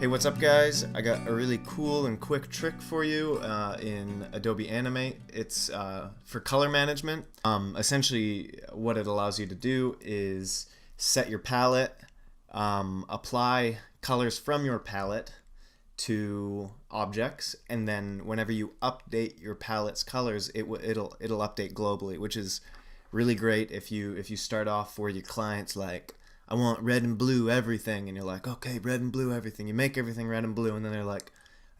Hey, what's up guys? I got a really cool and quick trick for you in Adobe Animate. It's for color management. Essentially what it allows you to do is set your palette, apply colors from your palette to objects, and then whenever you update your palette's colors, it'll update globally, which is really great if you start off where your client's like, I want red and blue everything, and you're like, okay, red and blue everything. You make everything red and blue, and then they're like,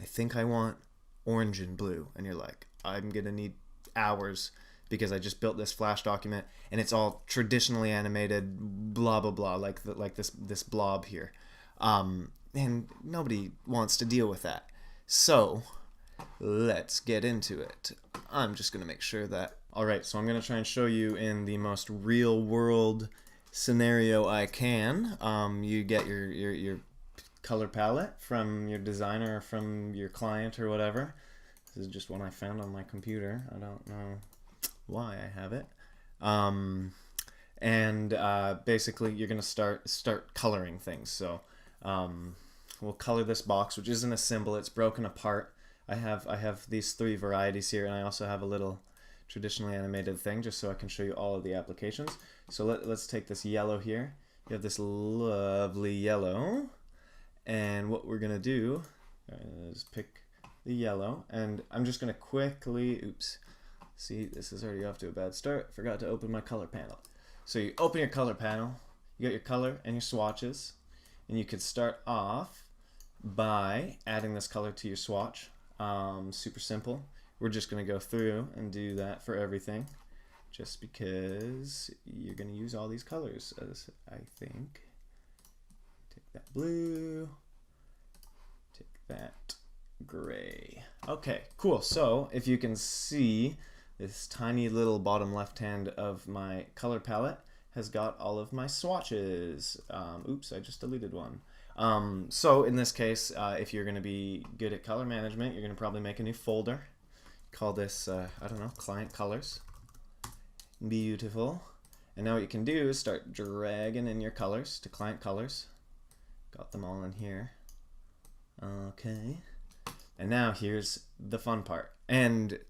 I think I want orange and blue, and you're like, I'm gonna need hours because I just built this Flash document and it's all traditionally animated, blah blah blah, like this blob here, and nobody wants to deal with that. So let's get into it. I'm just gonna make sure that. All right, so I'm gonna try and show you in the most real world scenario I can. You get your color palette from your designer or from your client or whatever. This is just one I found on my computer. I don't know why I have it. Basically you're gonna start coloring things. So we'll color this box, which isn't a symbol, it's broken apart. I have these three varieties here, and I also have a little traditionally animated thing just so I can show you all of the applications. So let's take this yellow here. You have this lovely yellow, and what we're gonna do is pick the yellow, and I'm just gonna quickly, oops, see, this is already off to a bad start. Forgot to open my color panel. So you open your color panel, you got your color and your swatches, and you could start off by adding this color to your swatch. Super simple. We're just going to go through and do that for everything, just because you're going to use all these colors, as I think. Take that blue, take that gray. Okay, cool. So if you can see, this tiny little bottom left hand of my color palette has got all of my swatches. Oops, I just deleted one. So in this case, if you're going to be good at color management, you're going to probably make a new folder. Call this, I don't know, client colors. Beautiful. And now what you can do is start dragging in your colors to client colors. Got them all in here. Okay. And now here's the fun part. And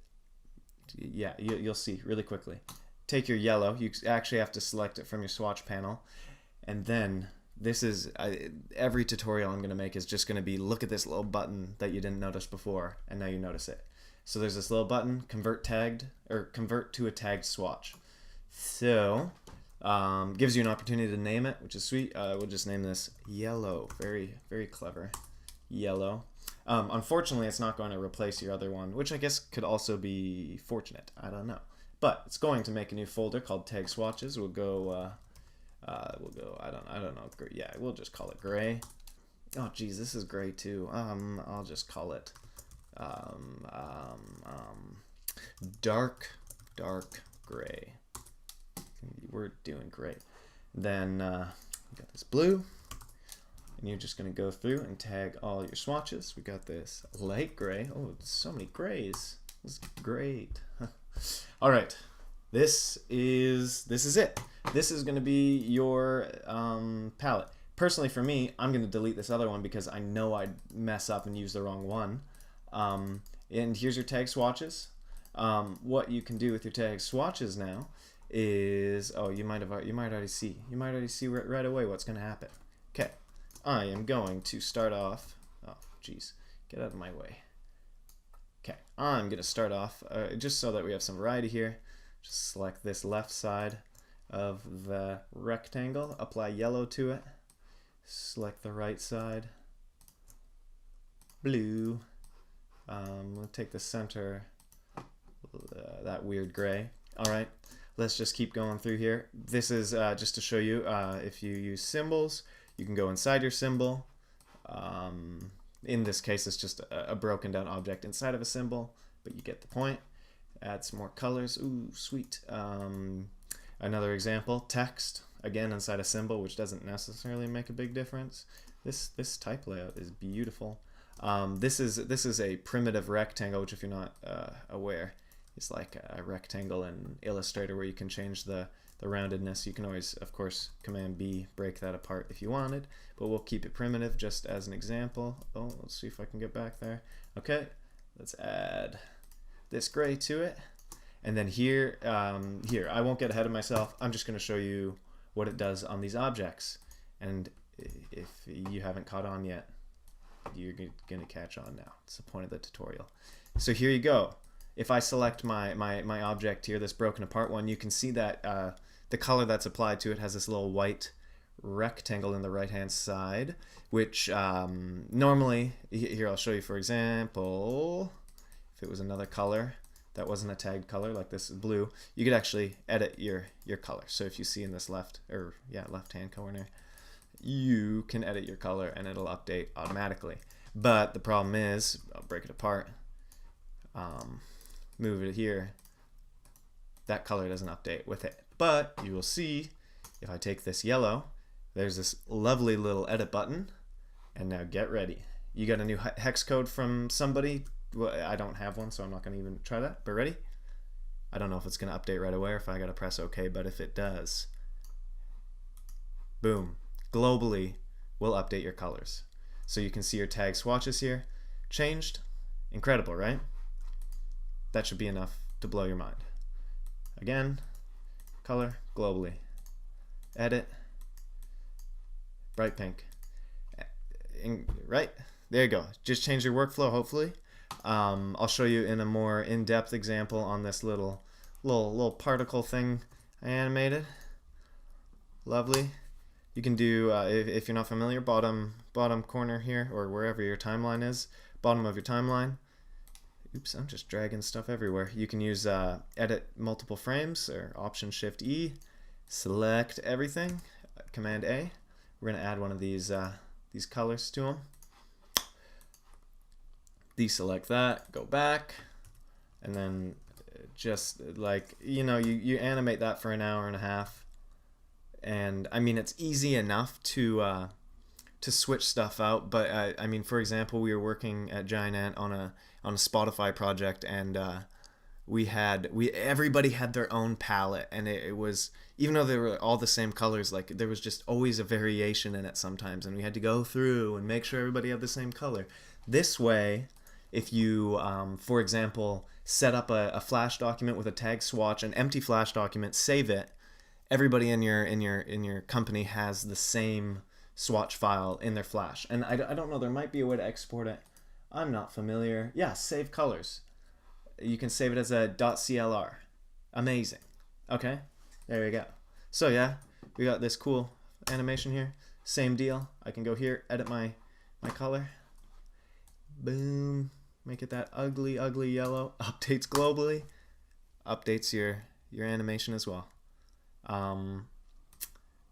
yeah, you'll see really quickly. Take your yellow. You actually have to select it from your swatch panel. And then this is, every tutorial I'm going to make is just going to be, look at this little button that you didn't notice before, and now you notice it. So there's this little button, convert to a tagged swatch. So gives you an opportunity to name it, which is sweet. We'll just name this yellow. Very, very clever. Yellow. Unfortunately, it's not going to replace your other one, which I guess could also be fortunate. I don't know. But it's going to make a new folder called tag swatches. We'll go I don't know. Yeah, we'll just call it gray. Oh geez, this is gray too. I'll just call it dark gray. We're doing great. Then we got this blue, and you're just gonna go through and tag all your swatches. We got this light gray. Oh, so many grays. This is great. All right, this is it. This is gonna be your palette. Personally, for me, I'm gonna delete this other one because I know I'd mess up and use the wrong one. And here's your tag swatches. What you can do with your tag swatches now is, oh, you might already see right away what's going to happen. Okay, I am going to start off. Oh, geez, get out of my way. Okay, I'm going to start off just so that we have some variety here. Just select this left side of the rectangle, apply yellow to it. Select the right side, blue. We'll take the center, that weird gray. All right, let's just keep going through here. This is just to show you, if you use symbols, you can go inside your symbol. In this case, it's just a broken down object inside of a symbol, but you get the point. Add some more colors. Ooh, sweet. Another example, text, again inside a symbol, which doesn't necessarily make a big difference. This type layout is beautiful. This is a primitive rectangle, which if you're not aware, is like a rectangle in Illustrator where you can change the roundedness. You can always, of course, Command B, break that apart if you wanted, but we'll keep it primitive just as an example. Oh, let's see if I can get back there. Okay, let's add this gray to it. And then here, I won't get ahead of myself. I'm just going to show you what it does on these objects. And if you haven't caught on yet, you're going to catch on now. It's the point of the tutorial. So here you go. If I select my object here, this broken apart one, you can see that the color that's applied to it has this little white rectangle in the right hand side, which normally, here I'll show you for example, if it was another color that wasn't a tagged color like this is blue, you could actually edit your color. So if you see in this left hand corner, you can edit your color and it'll update automatically. But the problem is, I'll break it apart, move it here, that color doesn't update with it. But you will see if I take this yellow, there's this lovely little edit button. And now get ready. You got a new hex code from somebody. Well, I don't have one, so I'm not going to even try that. But ready? I don't know if it's going to update right away or if I got to press OK, but if it does, boom, globally will update your colors. So you can see your tag swatches here changed. Incredible, right? That should be enough to blow your mind. Again, color globally. Edit, bright pink. Right, there you go. Just change your workflow, hopefully. I'll show you in a more in-depth example on this little particle thing I animated. Lovely. You can do, if you're not familiar, bottom corner here, or wherever your timeline is, bottom of your timeline. Oops, I'm just dragging stuff everywhere. You can use edit multiple frames, or Option Shift E. Select everything, Command A. We're going to add one of these colors to them. Deselect that, go back, and then just like, you animate that for an hour and a half. And I mean, it's easy enough to switch stuff out, but I mean, for example, we were working at Giant Ant on a Spotify project, and everybody had their own palette, and it was, even though they were all the same colors, like there was just always a variation in it sometimes, and we had to go through and make sure everybody had the same color. This way, if you, for example, set up a Flash document with a tag swatch, an empty Flash document, save it, everybody in your company has the same swatch file in their Flash. And I don't know, there might be a way to export it. I'm not familiar. Yeah, save colors. You can save it as a .clr. Amazing. Okay, there we go. So yeah, we got this cool animation here. Same deal. I can go here, edit my color. Boom. Make it that ugly yellow. Updates globally. Updates your animation as well.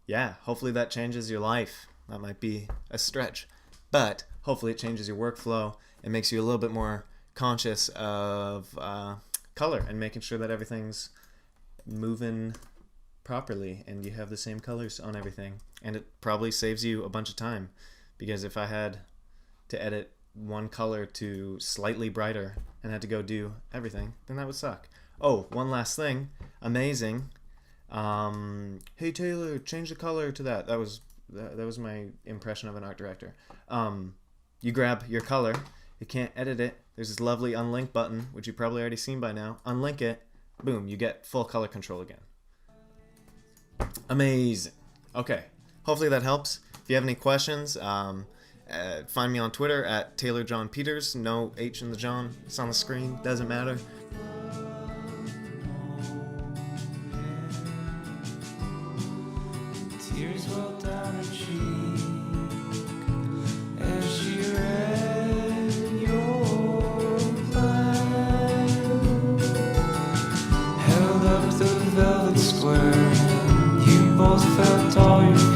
Yeah, hopefully that changes your life. That might be a stretch, but hopefully it changes your workflow. It makes you a little bit more conscious of color and making sure that everything's moving properly and you have the same colors on everything. And it probably saves you a bunch of time, because if I had to edit one color to slightly brighter and had to go do everything, then that would suck. Oh, one last thing. Amazing. Hey Taylor, change the color to that. That was my impression of an art director. You grab your color, you can't edit it. There's this lovely unlink button, which you've probably already seen by now. Unlink it, boom, you get full color control again. Amazing. Okay, hopefully that helps. If you have any questions, find me on Twitter at Taylor John Peters. No H in the John. It's on the screen. Doesn't matter. Tears roll down her cheek as she read your plan. Held up the velvet square, you both felt all your